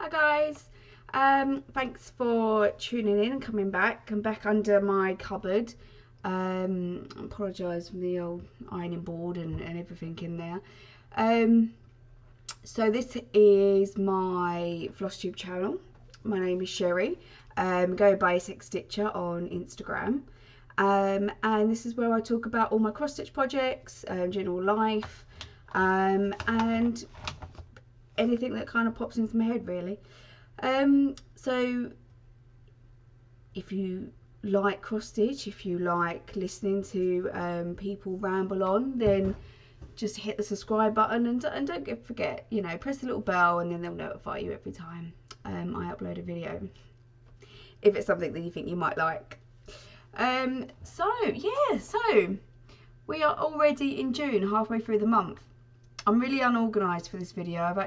Hi guys, thanks for tuning in and coming back. I'm back under my cupboard. Apologise for the old ironing board and everything in there. So this is my flosstube channel. My name is Sherry. Go by Sex Stitcher on Instagram. And this is where I talk about all my cross stitch projects, general life, and anything that kind of pops into my head really. So if you like cross stitch, if you like listening to people ramble on, then just hit the subscribe button and don't forget, you know, press the little bell and then they'll notify you every time I upload a video, if it's something that you think you might like. So we are already in June, halfway through the month. I'm really unorganised for this video. I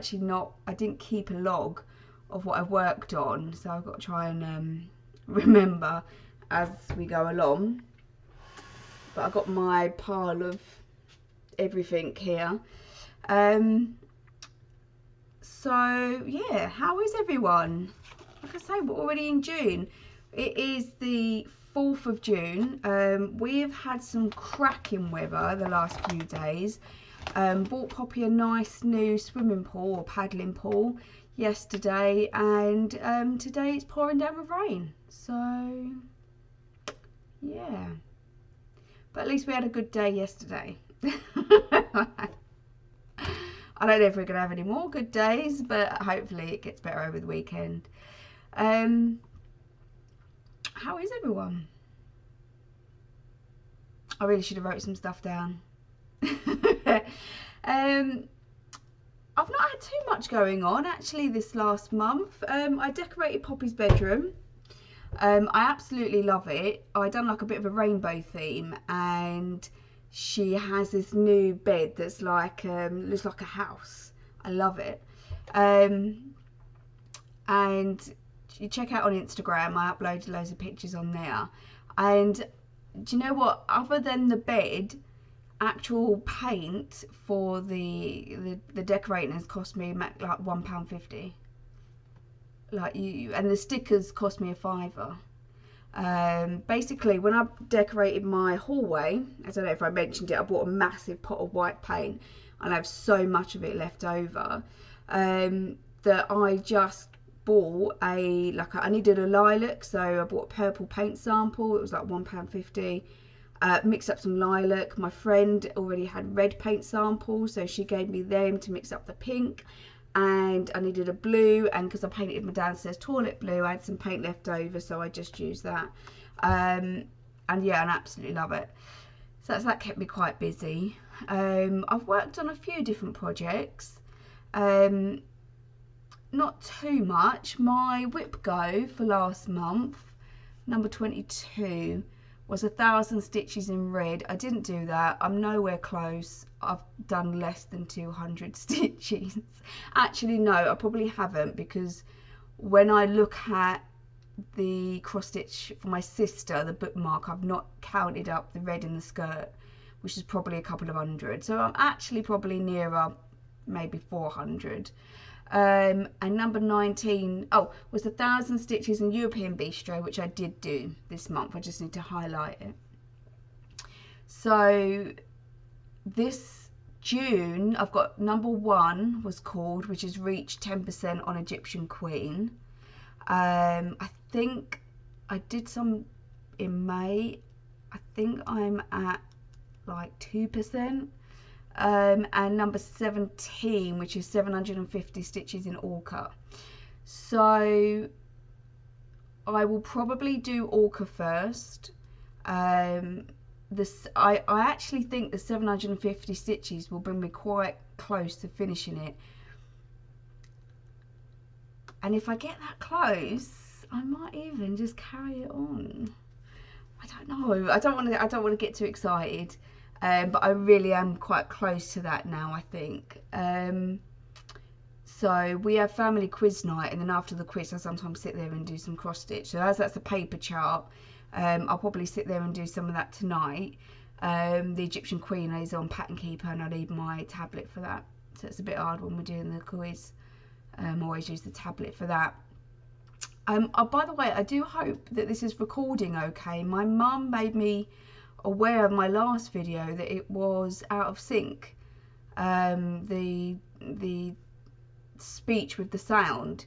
didn't keep a log of what I worked on, so I've got to try and remember as we go along. But I've got my pile of everything here. So yeah, how is everyone? Like I say, we're already in June. It is the 4th of June. We have had some cracking weather the last few days. Bought Poppy a nice new swimming pool or paddling pool yesterday, and today it's pouring down with rain, so yeah, but at least we had a good day yesterday. I don't know if we're gonna have any more good days, but hopefully it gets better over the weekend. How is everyone? I really should have wrote some stuff down. I've not had too much going on actually this last month. I decorated Poppy's bedroom. I absolutely love it. I done like a bit of a rainbow theme, and she has this new bed that's like looks like a house. I love it. And you check out on Instagram, I uploaded loads of pictures on there. And do you know what, other than the bed, actual paint for the decorating has cost me like £1.50. Like and the stickers cost me a £5. Basically, when I decorated my hallway, I don't know if I mentioned it, I bought a massive pot of white paint and I have so much of it left over that I just bought I needed a lilac, so I bought a purple paint sample. It was like £1.50. Mixed up some lilac. My friend already had red paint samples, so she gave me them to mix up the pink, and I needed a blue, and because I painted my downstairs toilet blue, I had some paint left over, so I just used that. And yeah, I absolutely love it. So that kept me quite busy. I've worked on a few different projects, not too much. My WIPGO for last month, number 22, was 1,000 stitches in red. I didn't do that. I'm nowhere close. I've done less than 200 stitches. Actually, no, I probably haven't, because when I look at the cross stitch for my sister, the bookmark, I've not counted up the red in the skirt, which is probably a couple of hundred. So I'm actually probably nearer maybe 400. And number 19 was 1,000 stitches in European Bistro, which I did do this month. I just need to highlight it. So this June I've got number 1 was called, which has reached 10% on Egyptian Queen. I think I did some in May. I think I'm at like 2%. And number 17, which is 750 stitches in Orca. So I will probably do Orca first. I actually think the 750 stitches will bring me quite close to finishing it, and if I get that close, I might even just carry it on. I don't know. I don't want to get too excited. But I really am quite close to that now, I think. So we have family quiz night, and then after the quiz I sometimes sit there and do some cross stitch. So as that's a paper chart, I'll probably sit there and do some of that tonight. The Egyptian Queen is on Pattern Keeper, and I need my tablet for that, so it's a bit hard when we're doing the quiz. Always use the tablet for that. Oh, by the way, I do hope that this is recording okay. My mum made me aware of my last video that it was out of sync. The speech with the sound.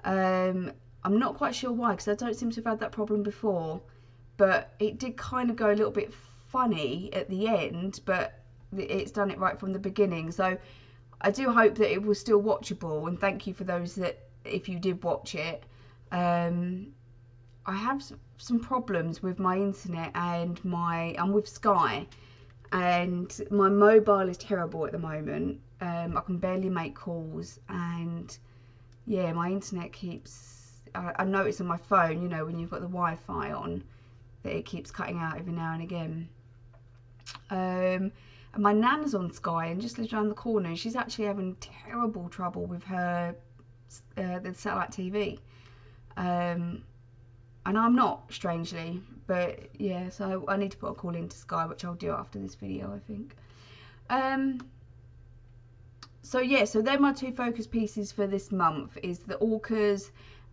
I'm not quite sure why, because I don't seem to have had that problem before, but it did kind of go a little bit funny at the end, but it's done it right from the beginning. So I do hope that it was still watchable, and thank you for those that, if you did watch it. I have some problems with my internet and I'm with Sky, and my mobile is terrible at the moment. I can barely make calls, and yeah, my internet keeps, I notice on my phone, you know, when you've got the Wi-Fi on, that it keeps cutting out every now and again. And my nan's on Sky and just lives around the corner, and she's actually having terrible trouble with her the satellite TV. And I'm not, strangely, but yeah, so I need to put a call into Sky, which I'll do after this video, I think. So yeah, so they're my two focus pieces for this month, is the orcas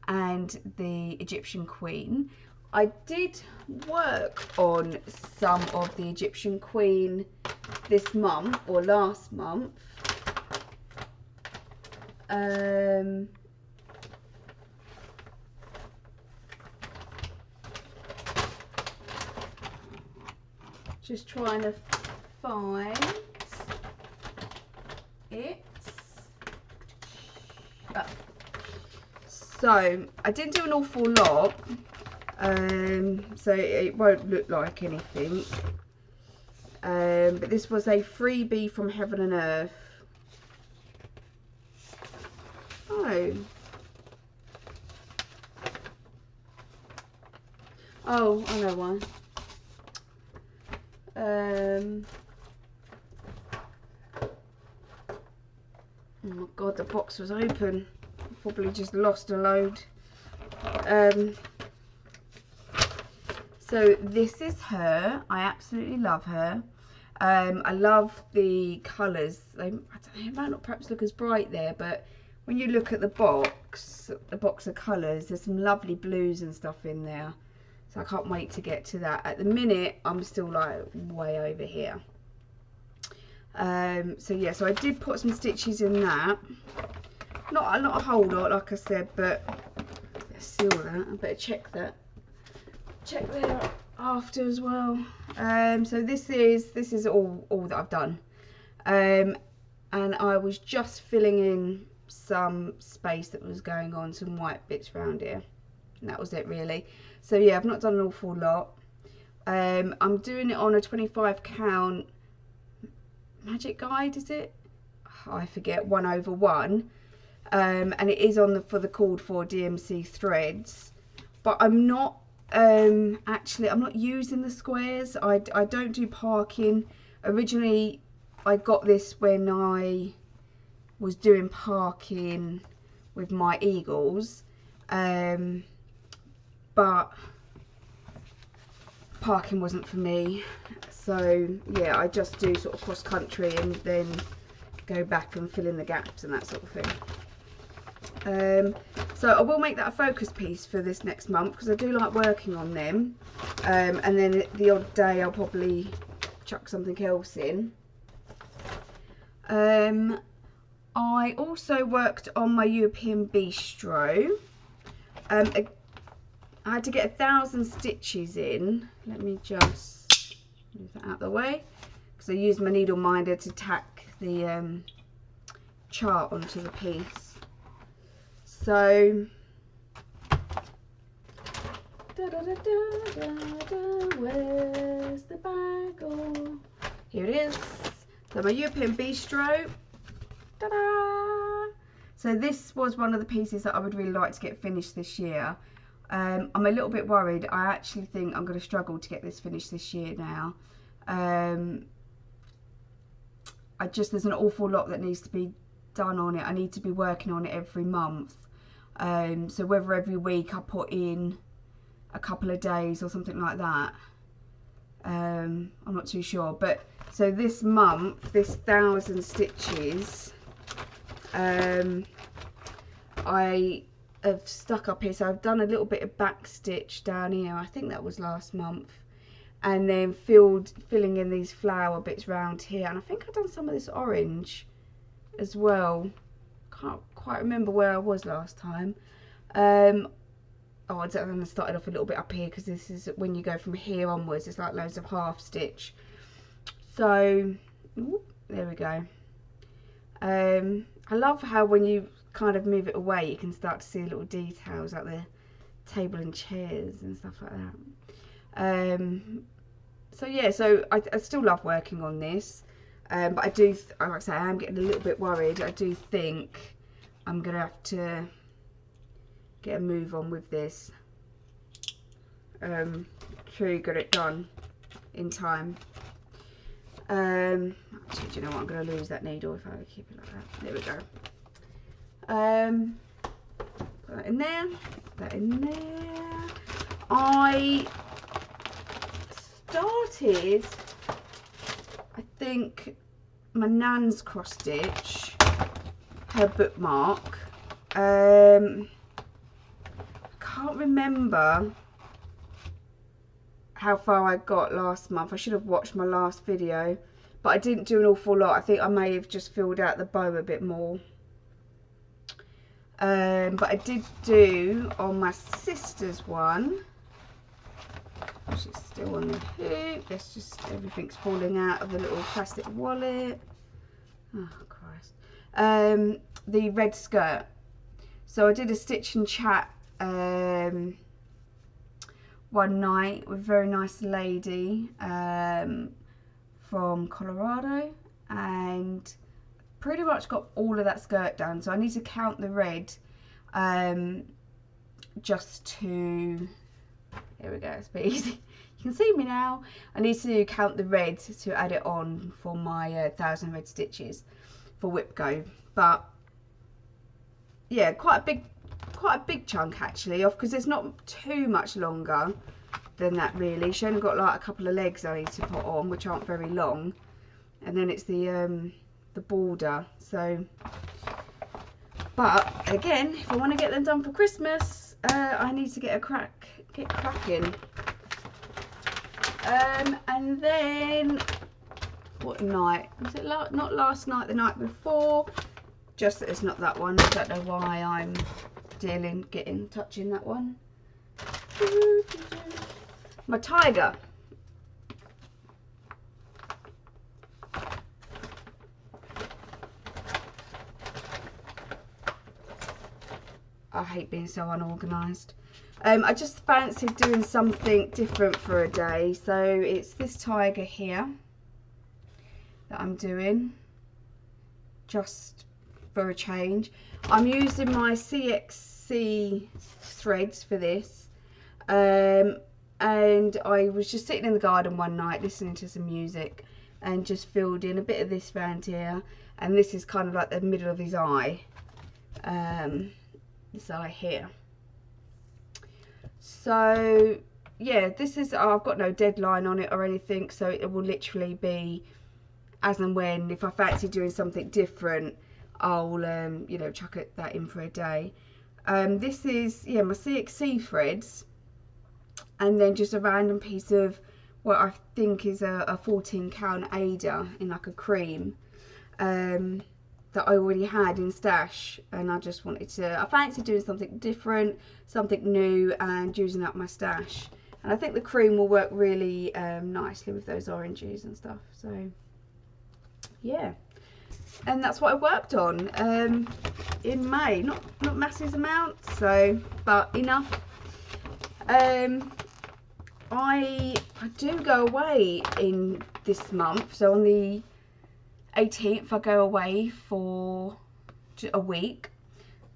and the Egyptian Queen. I did work on some of the Egyptian Queen this month, or last month. Just trying to find it. So I didn't do an awful lot, so it won't look like anything, but this was a freebie from Heaven and Earth. Oh, I know why. Oh my god, the box was open. I probably just lost a load. So this is her. I absolutely love her. I love the colours. They might not perhaps look as bright there, but when you look at the box of colours, there's some lovely blues and stuff in there. So I can't wait to get to that. At the minute, I'm still like way over here. So yeah, so I did put some stitches in that. Not a whole lot, like I said, but let's see all that. I better check that. Check there after as well. So this is all that I've done. And I was just filling in some space that was going on, some white bits around here. And that was it really. So yeah, I've not done an awful lot. I'm doing it on a 25 count magic guide, is it? Oh, I forget, 1/1. And it is on for the called for DMC threads, but I'm not actually, I'm not using the squares. I don't do parking. Originally I got this when I was doing parking with my eagles, but parking wasn't for me, so yeah, I just do sort of cross country and then go back and fill in the gaps and that sort of thing. So I will make that a focus piece for this next month, because I do like working on them, and then the odd day I'll probably chuck something else in. I also worked on my European bistro. I had to get 1,000 stitches in. Let me just move that out of the way, because I used my needle minder to tack the chart onto the piece. So where's the bag? Oh, here it is. So my European bistro. Ta-da! So this was one of the pieces that I would really like to get finished this year. I'm a little bit worried. I actually think I'm going to struggle to get this finished this year now. There's an awful lot that needs to be done on it. I need to be working on it every month. So whether every week I put in a couple of days or something like that, I'm not too sure. But so this month, this 1,000 stitches, I have stuck up here. So I've done a little bit of back stitch down here. I think that was last month. And then filling in these flower bits round here. And I think I've done some of this orange as well. Can't quite remember where I was last time. Oh, I started off a little bit up here because this is when you go from here onwards. It's like loads of half stitch. So, ooh, there we go. I love how when you kind of move it away, you can start to see little details like the table and chairs and stuff like that. So yeah, so I still love working on this, but I do, like I say, I am getting a little bit worried. I do think I'm gonna have to get a move on with this to get it done in time. Actually, do you know what? I'm gonna lose that needle if I keep it like that. There we go. Put that in there. That in there. I started, I think, my Nan's cross stitch, her bookmark. I can't remember how far I got last month. I should have watched my last video, but I didn't do an awful lot. I think I may have just filled out the bow a bit more. But I did do on my sister's one. She's still on the hoop. That's just, everything's falling out of the little plastic wallet. Oh Christ. The red skirt. So I did a stitch and chat one night with a very nice lady from Colorado, and pretty much got all of that skirt done. So I need to count the red just to, here we go, it's a bit easy. You can see me now. I need to count the red to add it on for my 1,000 red stitches for WIPGO. But yeah, quite a big chunk actually off, because it's not too much longer than that really. She only got like a couple of legs I need to put on, which aren't very long, and then it's the border. So, but again, if I want to get them done for Christmas, I need to get cracking. And then what night was it? Not last night, the night before. Just that it's not that one. I don't know why I'm touching that one. My tiger. I hate being so unorganised. I just fancied doing something different for a day. So it's this tiger here that I'm doing, just for a change. I'm using my CXC threads for this, and I was just sitting in the garden one night listening to some music and just filled in a bit of this round here, and this is kind of like the middle of his eye, this eye here. So yeah, this is, I've got no deadline on it or anything, so it will literally be as and when, if I fancy doing something different, I'll you know, chuck that in for a day. This is, yeah, my CXC threads, and then just a random piece of what I think is a 14 count Ada in like a cream, that I already had in stash, and I just wanted to, I fancy doing something different, something new, and using up my stash. And I think the cream will work really nicely with those oranges and stuff. So yeah, and that's what I worked on in May. Not massive amounts, so, but enough. I do go away in this month, so on the 18th I go away for a week,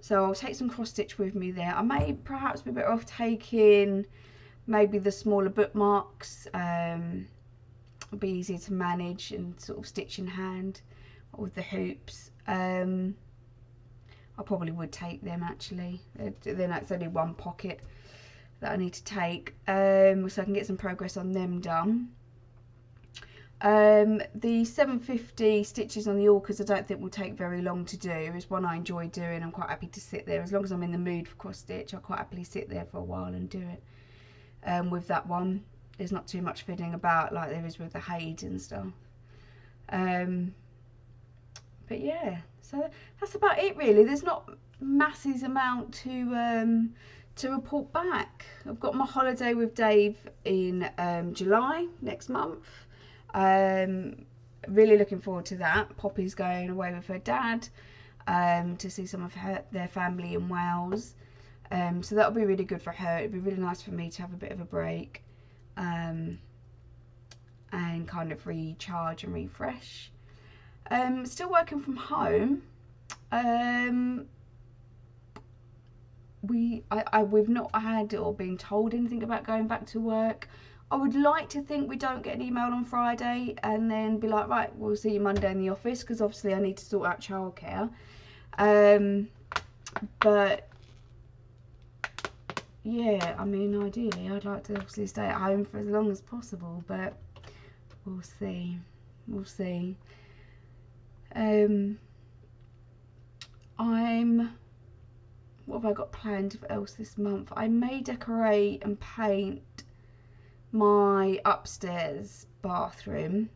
so I'll take some cross stitch with me there. I may perhaps be better off taking maybe the smaller bookmarks. It'll be easier to manage and sort of stitch in hand with the hoops. I probably would take them actually. Then that's only one pocket that I need to take, so I can get some progress on them done. The 750 stitches on the orcas I don't think will take very long to do. It's one I enjoy doing. I'm quite happy to sit there. As long as I'm in the mood for cross stitch, I'll quite happily sit there for a while and do it. With that one, there's not too much fiddling about like there is with the Haid and stuff. But yeah, so that's about it really. There's not masses amount to report back. I've got my holiday with Dave in July next month. Really looking forward to that. Poppy's going away with her dad to see some of their family in Wales. So that'll be really good for her. It'll be really nice for me to have a bit of a break and kind of recharge and refresh. Still working from home. We've not had or been told anything about going back to work. I would like to think we don't get an email on Friday and then be like, right, we'll see you Monday in the office, because obviously I need to sort out childcare. But yeah, I mean, ideally I'd like to obviously stay at home for as long as possible, but we'll see. We'll see. What have I got planned else this month? I may decorate and paint my upstairs bathroom.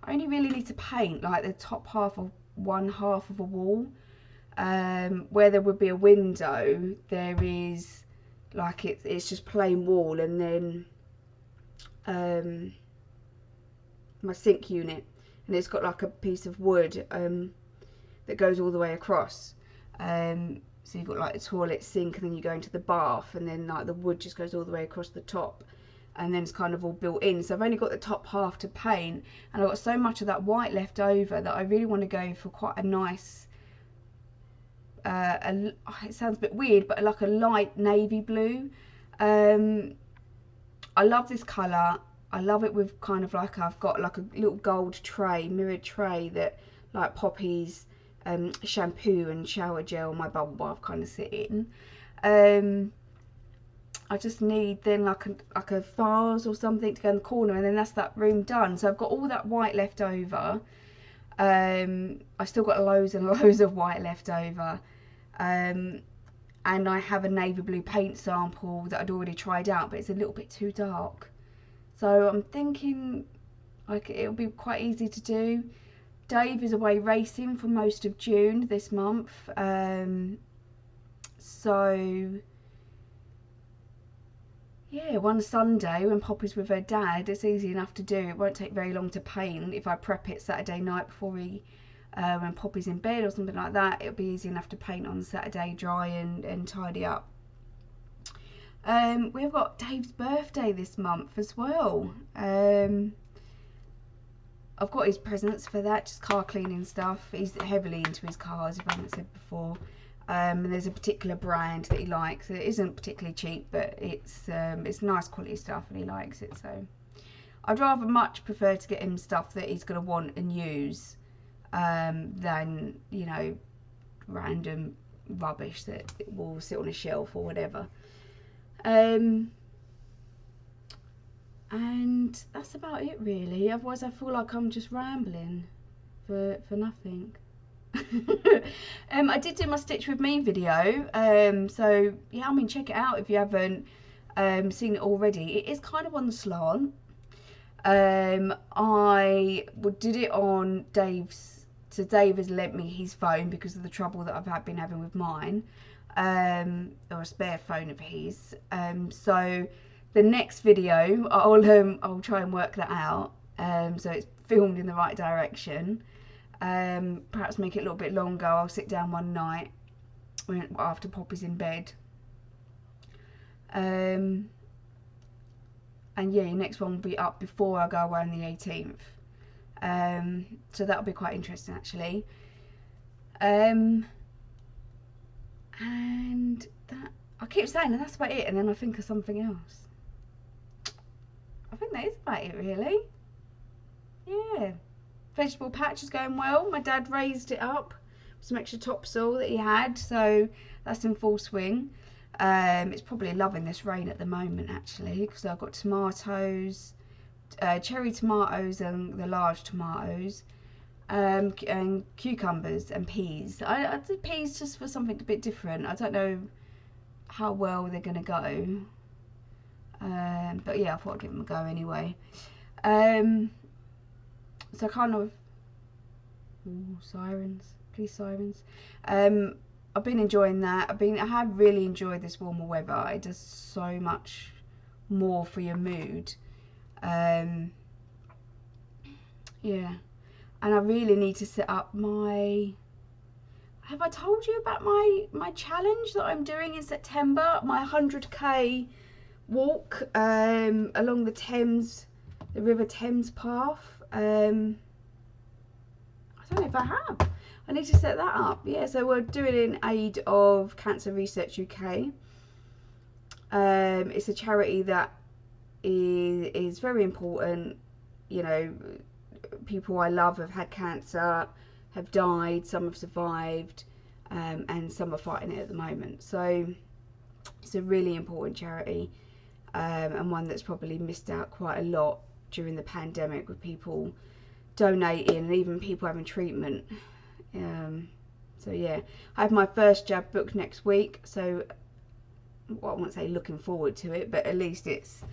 I only really need to paint like the top half of one half of a wall. Where there would be a window, there is like it's just plain wall, and then my sink unit, and it's got like a piece of wood that goes all the way across. So you've got like the toilet, sink, and then you go into the bath, and then like the wood just goes all the way across the top, and then it's kind of all built in. So I've only got the top half to paint, and I've got so much of that white left over that I really want to go for quite a nice it sounds a bit weird, but like a light navy blue. I love this colour. I love it with kind of like, I've got like a little gold tray, mirrored tray, that like Poppy's shampoo and shower gel, my bubble bath kind of sit in. I just need then like a vase or something to go in the corner, and then that's that room done. So I've got all that white left over. I still got loads and loads of white left over. And I have a navy blue paint sample that I'd already tried out, but it's a little bit too dark. So I'm thinking like it'll be quite easy to do. Dave is away racing for most of June this month. So yeah, one Sunday when Poppy's with her dad, it's easy enough to do. It won't take very long to paint. If I prep it Saturday night before when Poppy's in bed or something like that, it'll be easy enough to paint on Saturday, dry and tidy up. We've got Dave's birthday this month as well. I've got his presents for that, just car cleaning stuff. He's heavily into his cars, if I haven't said before. And there's a particular brand that he likes. It isn't particularly cheap, but it's nice quality stuff and he likes it. So I'd rather much prefer to get him stuff that he's going to want and use than, you know, random rubbish that will sit on a shelf or whatever. And that's about it really. Otherwise I feel like I'm just rambling for nothing. I did do my Stitch With Me video, so yeah, I mean, check it out if you haven't seen it already. It is kind of on the slant. I did it on Dave's, so Dave has lent me his phone because of the trouble that I've been having with mine, or a spare phone of his. So the next video I'll try and work that out, so it's filmed in the right direction. Perhaps make it a little bit longer. I'll sit down one night after Poppy's in bed, and yeah, your next one will be up before I go away on the 18th. So that'll be quite interesting actually. And that, I keep saying, and that's about it, and then I think of something else. I think that is about it really. Yeah. Vegetable patch is going well. My dad raised it up with some extra topsoil that he had, so that's in full swing. It's probably loving this rain at the moment actually, because I've got tomatoes, cherry tomatoes and the large tomatoes, and cucumbers and peas. I did peas just for something a bit different. I don't know how well they're gonna go, but yeah, I thought I'd give them a go anyway. So kind of, ooh, sirens, please sirens. I've been enjoying that. I have really enjoyed this warmer weather. It does so much more for your mood. Yeah, and I really need to set up my, have I told you about my challenge that I'm doing in September? My 100k walk along the Thames, the River Thames path. I don't know if I have. I need to set that up. Yeah, so we're doing it in aid of Cancer Research UK. It's a charity that is very important. You know, people I love have had cancer, have died, some have survived, and some are fighting it at the moment. So it's a really important charity, and one that's probably missed out quite a lot during the pandemic, with people donating and even people having treatment. So yeah, I have my first jab booked next week, so well, I won't say looking forward to it, but at least it's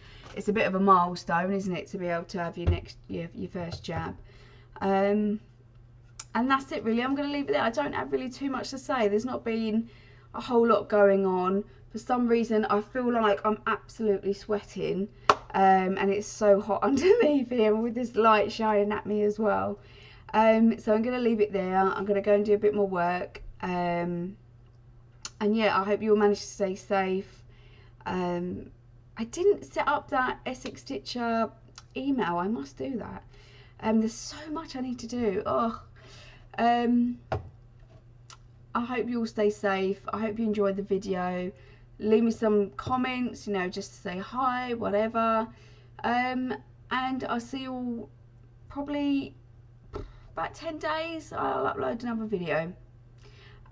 a bit of a milestone, isn't it, to be able to have your first jab. And that's it really. I'm going to leave it there. I don't have really too much to say. There's not been a whole lot going on. For some reason I feel like I'm absolutely sweating, and it's so hot underneath here with this light shining at me as well. So I'm going to leave it there. I'm going to go and do a bit more work, and yeah, I hope you all managed to stay safe. I didn't set up that Essex Stitcher email. I must do that. There's so much I need to do. I hope you all stay safe. I hope you enjoyed the video. Leave me some comments, you know, just to say hi, whatever. And I'll see you all probably about 10 days. I'll upload another video.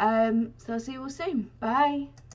So I'll see you all soon. Bye.